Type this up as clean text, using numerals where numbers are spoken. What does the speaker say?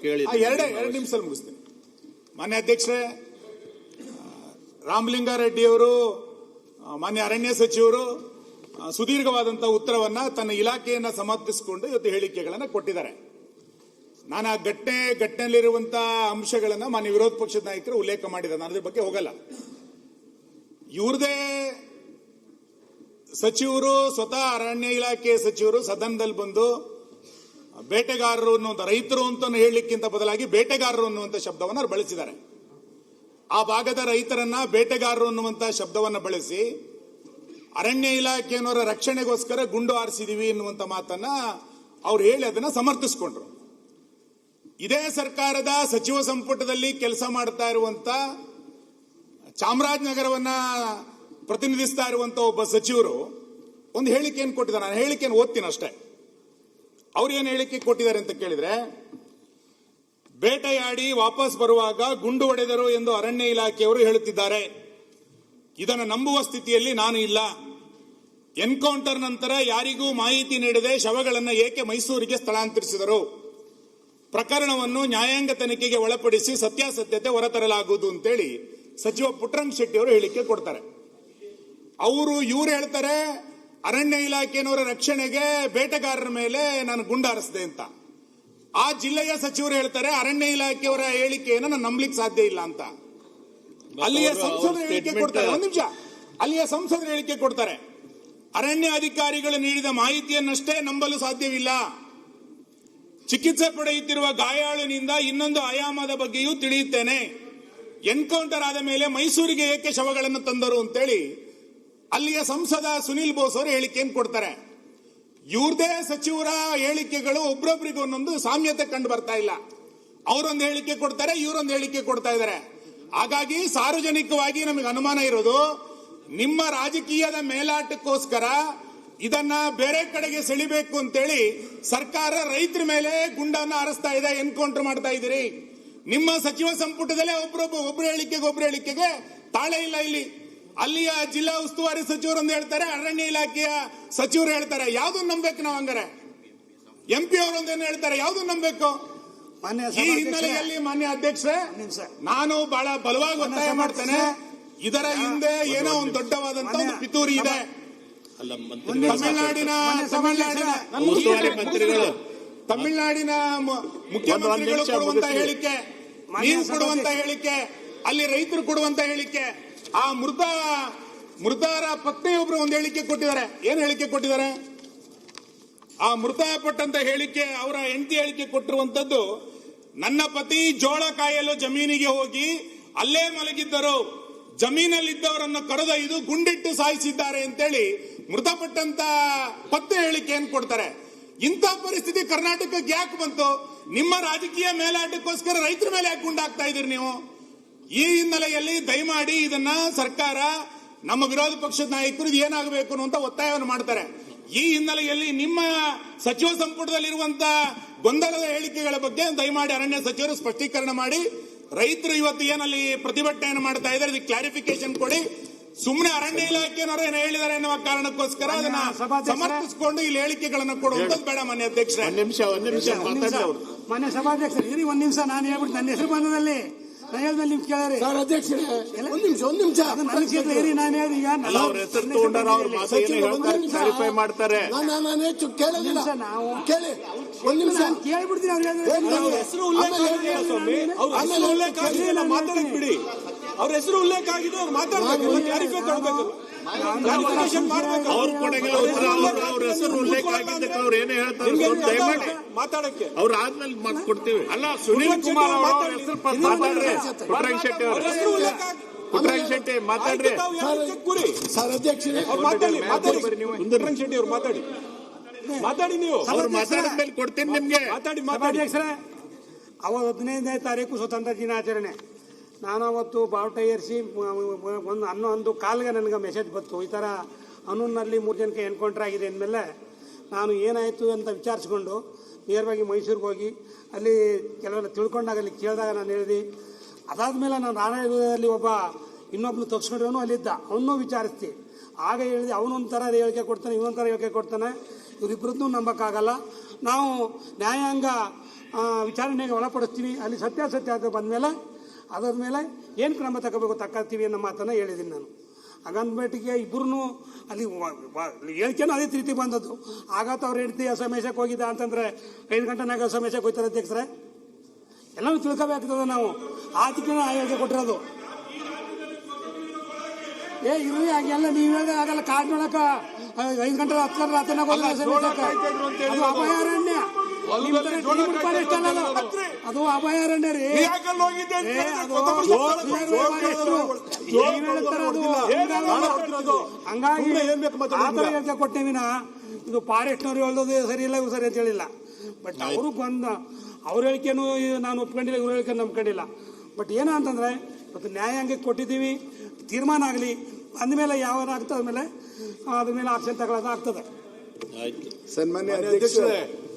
ಎರಡು ನಿಮಿಷ ಮುಗಿಸ್ತೀನಿ. ಮಾನ್ಯ ಅಧ್ಯಕ್ಷರೇ, ರಾಮಲಿಂಗಾರೆಡ್ಡಿಯವರು ಮಾನ್ಯ ಅರಣ್ಯ ಸಚಿವರು ಸುದೀರ್ಘವಾದಂತಹ ಉತ್ತರವನ್ನ ತನ್ನ ಇಲಾಖೆಯನ್ನ ಸಮರ್ಥಿಸಿಕೊಂಡು ಇವತ್ತು ಹೇಳಿಕೆಗಳನ್ನು ಕೊಟ್ಟಿದ್ದಾರೆ. ನಾನು ಆ ಘಟನೆಯಲ್ಲಿರುವಂತಹ ಅಂಶಗಳನ್ನ ಮಾನ್ಯ ವಿರೋಧ ಪಕ್ಷದ ನಾಯಕರು ಉಲ್ಲೇಖ ಮಾಡಿದ್ದಾರೆ. ನಾನು ಅದ್ರ ಬಗ್ಗೆ ಹೋಗಲ್ಲ. ಇವ್ರದೇ ಸಚಿವರು, ಸ್ವತಃ ಅರಣ್ಯ ಇಲಾಖೆ ಸಚಿವರು ಸದನದಲ್ಲಿ ಬಂದು ಬೇಟೆಗಾರರು ಅನ್ನುವಂಥ, ರೈತರು ಅಂತ ಹೇಳಲಿಕ್ಕಿಂತ ಬದಲಾಗಿ ಬೇಟೆಗಾರರು ಅನ್ನುವಂಥ ಶಬ್ದವನ್ನು ಬಳಸಿದ್ದಾರೆ. ಆ ಭಾಗದ ರೈತರನ್ನ ಬೇಟೆಗಾರರು ಅನ್ನುವಂಥ ಶಬ್ದವನ್ನು ಬಳಸಿ ಅರಣ್ಯ ಇಲಾಖೆಯವರ ರಕ್ಷಣೆಗೋಸ್ಕರ ಗುಂಡು ಹಾರಿಸಿದೀವಿ ಎನ್ನುವಂಥ ಮಾತನ್ನ ಅವ್ರು ಹೇಳಿ ಅದನ್ನ ಸಮರ್ಥಿಸಿಕೊಂಡ್ರು. ಇದೇ ಸರ್ಕಾರದ ಸಚಿವ ಸಂಪುಟದಲ್ಲಿ ಕೆಲಸ ಮಾಡ್ತಾ ಇರುವಂತ ಚಾಮರಾಜನಗರವನ್ನ ಪ್ರತಿನಿಧಿಸ್ತಾ ಇರುವಂತ ಒಬ್ಬ ಸಚಿವರು ಒಂದು ಹೇಳಿಕೆಯನ್ನು ಕೊಟ್ಟಿದ್ದಾರೆ. ನಾನು ಹೇಳಿಕೆಯನ್ನು ಓದ್ತೀನಿ ಅಷ್ಟೇ. ಅವ್ರು ಏನು ಹೇಳಿಕೆ ಕೊಟ್ಟಿದ್ದಾರೆ ಅಂತ ಕೇಳಿದ್ರೆ, ಬೇಟೆಯಾಡಿ ವಾಪಸ್ ಬರುವಾಗ ಗುಂಡು ಹೊಡೆದರು ಎಂದು ಅರಣ್ಯ ಇಲಾಖೆಯವರು ಹೇಳುತ್ತಿದ್ದಾರೆ. ಇದನ್ನು ನಂಬುವ ಸ್ಥಿತಿಯಲ್ಲಿ ನಾನು ಇಲ್ಲ. ಎನ್ಕೌಂಟರ್ ನಂತರ ಯಾರಿಗೂ ಮಾಹಿತಿ ನೀಡದೆ ಶವಗಳನ್ನು ಏಕೆ ಮೈಸೂರಿಗೆ ಸ್ಥಳಾಂತರಿಸಿದರು? ಪ್ರಕರಣವನ್ನು ನ್ಯಾಯಾಂಗ ತನಿಖೆಗೆ ಒಳಪಡಿಸಿ ಸತ್ಯಾಸತ್ಯತೆ ಹೊರತರಲಾಗುವುದು ಅಂತೇಳಿ ಸಚಿವ ಪುಟ್ಟರಂಗ ಶೆಟ್ಟಿ ಅವರು ಹೇಳಿಕೆ ಕೊಡ್ತಾರೆ. ಇವ್ರು ಹೇಳ್ತಾರೆ ಅರಣ್ಯ ಇಲಾಖೆಯವರ ರಕ್ಷಣೆಗೆ ಬೇಟೆಗಾರರ ಮೇಲೆ ನಾನು ಗುಂಡು ಹಾರಿಸಿದೆ ಅಂತ. ಆ ಜಿಲ್ಲೆಯ ಸಚಿವರು ಹೇಳ್ತಾರೆ ಅರಣ್ಯ ಇಲಾಖೆಯವರ ಹೇಳಿಕೆಯನ್ನು ನಾನು ನಂಬಲಿಕ್ಕೆ ಸಾಧ್ಯ ಇಲ್ಲ ಅಂತ. ಅಲ್ಲಿಯ ಸಂಸದರು ಹೇಳಿಕೆ ಕೊಡ್ತಾರೆ. ಒಂದು ನಿಮಿಷ. ಅಲ್ಲಿಯ ಸಂಸದರು ಹೇಳಿಕೆ ಕೊಡ್ತಾರೆ, ಅರಣ್ಯ ಅಧಿಕಾರಿಗಳು ನೀಡಿದ ಮಾಹಿತಿಯನ್ನಷ್ಟೇ ನಂಬಲು ಸಾಧ್ಯವಿಲ್ಲ. ಚಿಕಿತ್ಸೆ ಪಡೆಯುತ್ತಿರುವ ಗಾಯಾಳುನಿಂದ ಇನ್ನೊಂದು ಆಯಾಮದ ಬಗ್ಗೆಯೂ ತಿಳಿಯುತ್ತೇನೆ. ಎನ್ಕೌಂಟರ್ ಆದ ಮೇಲೆ ಮೈಸೂರಿಗೆ ಏಕೆ ಶವಗಳನ್ನು ತಂದರು ಅಂತೇಳಿ ಅಲ್ಲಿಯ ಸಂಸದ ಸುನೀಲ್ ಬೋಸ್ ಅವರು ಹೇಳಿಕೆಯನ್ನು ಕೊಡ್ತಾರೆ. ಇವ್ರದೇ ಸಚಿವರ ಹೇಳಿಕೆಗಳು ಒಬ್ರೊಬ್ರಿಗೆ ಒಂದೊಂದು ಸಾಮ್ಯತೆ ಕಂಡು ಬರ್ತಾ ಇಲ್ಲ. ಅವರೊಂದು ಹೇಳಿಕೆ ಕೊಡ್ತಾರೆ, ಇವರೊಂದು ಹೇಳಿಕೆ ಕೊಡ್ತಾ ಇದ್ದಾರೆ. ಹಾಗಾಗಿ ಸಾರ್ವಜನಿಕವಾಗಿ ನಮಗೆ ಅನುಮಾನ ಇರೋದು, ನಿಮ್ಮ ರಾಜಕೀಯದ ಮೇಲಾಟಕ್ಕೋಸ್ಕರ ಇದನ್ನ ಬೇರೆ ಕಡೆಗೆ ಸೆಳಿಬೇಕು ಅಂತೇಳಿ ಸರ್ಕಾರ ರೈತರ ಮೇಲೆ ಗುಂಡನ್ನ ಹಾರಿಸ್ತಾ ಇದೆ, ಎನ್ಕೌಂಟರ್ ಮಾಡ್ತಾ ಇದ್ದೀರಿ. ನಿಮ್ಮ ಸಚಿವ ಸಂಪುಟದಲ್ಲೇ ಒಬ್ರು ಹೇಳಿಕೆಗೆ ತಾಳೆ ಇಲ್ಲ. ಇಲ್ಲಿ ಅಲ್ಲಿಯ ಜಿಲ್ಲಾ ಉಸ್ತುವಾರಿ ಸಚಿವರು ಒಂದು ಹೇಳ್ತಾರೆ, ಅರಣ್ಯ ಇಲಾಖೆಯ ಸಚಿವರು ಹೇಳ್ತಾರೆ. ಯಾವ್ದನ್ನ ನಂಬೇಕು ನಾವು? ಹಂಗಾರೆ ಎಂಪಿ ಅವರೊಂದೇನು ಹೇಳ್ತಾರೆ, ಯಾವ್ದನ್ನ ನಂಬೇಕು? ಈ ಹಿನ್ನೆಲೆಯಲ್ಲಿ ಮಾನ್ಯ ಅಧ್ಯಕ್ಷರೇ, ನಾನು ಬಹಳ ಬಲವಾಗಿ ಒತ್ತಾಯ ಮಾಡ್ತೇನೆ. ಇದರ ಹಿಂದೆ ಏನೋ ಒಂದು ದೊಡ್ಡವಾದಂತ ಒಂದು ಪಿತೂರಿ ಇದೆ. ತಮಿಳುನಾಡಿನ ಮುಖ್ಯಮಂತ್ರಿಗಳು ಕೊಡುವಂತ ಹೇಳಿಕೆ, ನೀವು ಕೊಡುವಂತ ಹೇಳಿಕೆ, ಅಲ್ಲಿ ರೈತರು ಕೊಡುವಂತ ಹೇಳಿಕೆ, ಆ ಮೃತರ ಪತ್ನಿಯೊಬ್ರು ಒಂದು ಹೇಳಿಕೆ ಕೊಟ್ಟಿದ್ದಾರೆ. ಏನು ಹೇಳಿಕೆ ಕೊಟ್ಟಿದ್ದಾರೆ? ಆ ಮೃತಪಟ್ಟಂತ ಹೇಳಿಕೆ, ಅವರ ಹೆಂಡತಿ ಹೇಳಿಕೆ ಕೊಟ್ಟಿರುವಂತದ್ದು, ನನ್ನ ಪತಿ ಜೋಳ ಕಾಯಲು ಜಮೀನಿಗೆ ಹೋಗಿ ಅಲ್ಲೇ ಮಲಗಿದ್ದರು, ಜಮೀನಲ್ಲಿದ್ದವರನ್ನು ಕರೆದೊಯ್ದು ಗುಂಡಿಟ್ಟು ಸಾಯಿಸಿದ್ದಾರೆ ಅಂತೇಳಿ ಮೃತಪಟ್ಟಂತ ಪತ್ನಿ ಹೇಳಿಕೆಯನ್ನು ಕೊಡ್ತಾರೆ. ಇಂಥ ಪರಿಸ್ಥಿತಿ ಕರ್ನಾಟಕಕ್ಕೆ ಯಾಕೆ ಬಂತು? ನಿಮ್ಮ ರಾಜಕೀಯ ಮೇಲಾಟಕ್ಕೋಸ್ಕರ ರೈತರ ಮೇಲೆ ಯಾಕೆ ಗುಂಡಾಗ್ತಾ ಇದ್ದೀರಿ ನೀವು? ಈ ಹಿನ್ನೆಲೆಯಲ್ಲಿ ದಯಮಾಡಿ ಇದನ್ನ ಸರ್ಕಾರ, ನಮ್ಮ ವಿರೋಧ ಪಕ್ಷದ ನಾಯಕರು ಇದು ಏನಾಗಬೇಕು ಅನ್ನುವಂತ ಒತ್ತಾಯವನ್ನು ಮಾಡ್ತಾರೆ. ಈ ಹಿನ್ನೆಲೆಯಲ್ಲಿ ನಿಮ್ಮ ಸಚಿವ ಸಂಪುಟದಲ್ಲಿರುವಂತಹ ಗೊಂದಲದ ಹೇಳಿಕೆಗಳ ಬಗ್ಗೆ ದಯಮಾಡಿ ಅರಣ್ಯ ಸಚಿವರು ಸ್ಪಷ್ಟೀಕರಣ ಮಾಡಿ, ರೈತರು ಇವತ್ತು ಏನಲ್ಲಿ ಪ್ರತಿಭಟನೆಯನ್ನು ಮಾಡ್ತಾ ಇದ್ದಾರೆ ಇದಕ್ಕೆ ಕ್ಲಾರಿಫಿಕೇಶನ್ ಕೊಡಿ. ಸುಮ್ಮನೆ ಅರಣ್ಯ ಇಲಾಖೆಯವರು ಏನು ಹೇಳಿದ್ದಾರೆ ಎನ್ನುವ ಕಾರಣಕ್ಕೋಸ್ಕರ ಅದನ್ನ ಸಮರ್ಥಿಸಿಕೊಂಡು ಇಲ್ಲಿ ಹೇಳಿಕೆಗಳನ್ನು ಕೊಡುವಂತದ್ದು ಬೇಡ. ಮಾನ್ಯ ಅಧ್ಯಕ್ಷರೇ, ಒಂದ್ ನಿಮಿಷ ಮಾನ್ಯ ಸಭಾಧ್ಯಕ್ಷರು ಇರಿ, ಒಂದ್ ನಿಮಿಷ. ನಾನು ಹೇಳ್ಬಿಟ್ಟು ನನ್ನ ಹೆಸರು ಬಂದದಲ್ಲಿ ನಿಮ್ ಕೇಳ್ರಿ ಅಧ್ಯಕ್ಷರೇ, ಒಂದ್ ನಿಮಿಷ ನನ್ನ ಕ್ಷೇತ್ರ ಇರಿ. ನಾನು ಹೇಳಿ ಈಗ ಅವ್ರ ಹೆಸರು ತಗೊಂಡಾರ, ಅವ್ರ ಕ್ಲಾರಿಫೈ ಮಾಡ್ತಾರೆ. ನಾವು ಕೇಳಿ ಒಂದ್ ನಿಮಿಷ ಕೇಳ್ಬಿಡ್ತೀನಿ. ಅವ್ರ ಹೆಸರು ಉಲ್ಲೇಖ ಆಗಿಲ್ಲ, ಮಾತಾಡಕ್ ಬಿಡಿ. ಅವ್ರ ಹೆಸರು ಉಲ್ಲೇಖ ಆಗಿದ್ದು ಅವ್ರು ಮಾತಾಡ್ಬೇಕು, ಕ್ಲಾರಿಫೈ ತಗೋಬೇಕು, ಕ್ಲಾರಿಫಿಕೇಶನ್ ಮಾಡಬೇಕು. ಅವ್ರ ಕೊಡಗಿಲ್ಲ ಉತ್ತರ, ಅವ್ರ ಹೆಸರು ಉಲ್ಲೇಖ ಆಗಿದ್ದಕ್ಕೆ ಅವ್ರು ಏನು ಹೇಳ್ತಾರೆ ಮಾತಾಡಕ್ಕೆ ಅವ್ರು ಆದ್ಮೇಲೆ ಕೊಡ್ತೀವಿ. ಅಲ್ಲ, ಸುನೀಲ್ ಕುಮಾರ್ ಅವ್ರ ಹೆಸರು ಮಾತಾಡ್ರಿ. ಪುಟ್ಟರಂಗ ಶೆಟ್ಟಿ ಅವ್ರ ಪುಟ್ಟರಂಗ ಶೆಟ್ಟಿ ಮಾತಾಡ್ರಿ. ಸರ್ ಅಧ್ಯಕ್ಷರೇ, ಪುಟ್ಟರಂಗ ಶೆಟ್ಟಿ ಅವ್ರು ಮಾತಾಡಿ ನೀವು. ಅವ್ರು ಮಾತಾಡಿದ್ಮೇಲೆ ಕೊಡ್ತೀನಿ ನಿಮ್ಗೆ. ಅಧ್ಯಕ್ಷರೇ, ಅವತ್ತು 15ನೇ ತಾರೀಕು ಸ್ವತಂತ್ರ ದಿನಾಚರಣೆ. ನಾನು ಅವತ್ತು ಬಾವುಟ ಏರಿಸಿ ಒಂದು 11 ಕಾಲಿಗೆ ನನಗೆ ಮೆಸೇಜ್ ಬಂತು, ಈ ಥರ ಅನ್ನೂರಿನಲ್ಲಿ 3 ಜನಕ್ಕೆ ಎನ್ಕೌಂಟರ್ ಆಗಿದೆ ಅಂದಮೇಲೆ ನಾನು ಏನಾಯಿತು ಅಂತ ವಿಚಾರಿಸ್ಕೊಂಡು ನೇರವಾಗಿ ಮೈಸೂರಿಗೆ ಹೋಗಿ ಅಲ್ಲಿ ಕೆಲವೆಲ್ಲ ತಿಳ್ಕೊಂಡಾಗ ಅಲ್ಲಿ ಕೇಳಿದಾಗ ನಾನು ಹೇಳಿದೆ. ಅದಾದಮೇಲೆ ನಾನು ರಾಣದಲ್ಲಿ ಇನ್ನೊಬ್ಬನು ತಗ್ಸ್ಕೊಂಡಿರೋನು ಅಲ್ಲಿದ್ದ, ಅವನ್ನೂ ವಿಚಾರಿಸ್ತಿ. ಆಗ ಹೇಳಿದೆ, ಅವನೊಂಥರ ಹೇಳಿಕೆ ಕೊಡ್ತಾನೆ, ಇವನೊಂಥರ ಹೇಳಿಕೆ ಕೊಡ್ತಾನೆ, ಇವರಿಬ್ಬರದ್ದು ನಂಬಕ್ಕಾಗಲ್ಲ. ನಾವು ನ್ಯಾಯಾಂಗ ವಿಚಾರಣೆಗೆ ಒಳಪಡಿಸ್ತೀವಿ. ಅಲ್ಲಿ ಸತ್ಯಾಸತ್ಯ ಅದು ಬಂದಮೇಲೆ ಅದಾದ್ಮೇಲೆ ಏನು ಕ್ರಮ ತಗೋತೀವಿ ಅನ್ನೋ ಮಾತನ್ನು ಹೇಳಿದ್ದೀನಿ ನಾನು. ಹಾಗಂದ್ಬಿಟ್ಟಿಗೆ ಇಬ್ಬರೂ ಅಲ್ಲಿ ಹೇಳಿಕೆನೂ ಅದೇ ರೀತಿ ಬಂದದ್ದು. ಆಗತ್ತ ಅವ್ರ ಹೆಂಡತಿ ಅಸಮೇಶಕ್ಕೆ ಹೋಗಿದ್ದ ಅಂತಂದ್ರೆ 5 ಗಂಟೆನಾಗ ಅಸಮೇಶಕ್ಕೆ ಹೋಗ್ತಾರೆ ಅಧ್ಯಕ್ಷರೇ. ಎಲ್ಲನೂ ತಿಳ್ಕೋಬೇಕಾಗ್ತದೆ ನಾವು. ಆತಿಕೆ ಹೇಳಿಕೆ ಕೊಟ್ಟಿರೋದು ಇರಲಿ ಹಾಗೆಲ್ಲ ನೀವು ಹೇಳಿದ್ರೆ ಆಗಲ್ಲ. ಕಾರ್ಡ್ ನೋಡಕ 5 ಗಂಟೆ 10 ಗಂಟೆ ರಾತ್ರಿನಾಗ ಹೋದ್ರೆ ಅದು ಅಭಯಾರಣ್ಯ. ಅದು ಅಭಯಾರಣ್ಯ ರೀ. ಹಂಗಾಗಿ ಹೇಳಿಕೆ ಕೊಟ್ಟೇವಿನ ಇದು ಫಾರೆಸ್ಟ್ನವ್ರು ಹೇಳೋದು ಸರಿ ಇಲ್ಲ ಇವ್ರು ಸರಿ ಅಂತ ಹೇಳಿಲ್ಲ. ಬಟ್ ಅವರು ಬಂದ ಅವ್ರ ಹೇಳಿಕೆನೂ ನಾನು ಒಪ್ಕೊಂಡಿಲ್ಲ, ಇವ್ರ ಹೇಳಿಕೆ ನಂಬ್ಕೊಂಡಿಲ್ಲ. ಬಟ್ ಏನ ಅಂತಂದ್ರೆ ಇವತ್ತು ನ್ಯಾಯಾಂಗಕ್ಕೆ ಕೊಟ್ಟಿದ್ದೀವಿ, ತೀರ್ಮಾನ ಆಗಲಿ ಅಂದಮೇಲೆ ಯಾವಾಗ ಆಗ್ತದ ಮೇಲೆ ಅದ್ರ ಮೇಲೆ ಆಕ್ಷನ್ ತಗೊಳ್ಳೋದು ಆಗ್ತದೆ. ಸನ್ಮಾನ್ಯ ಅಧ್ಯಕ್ಷರೇ,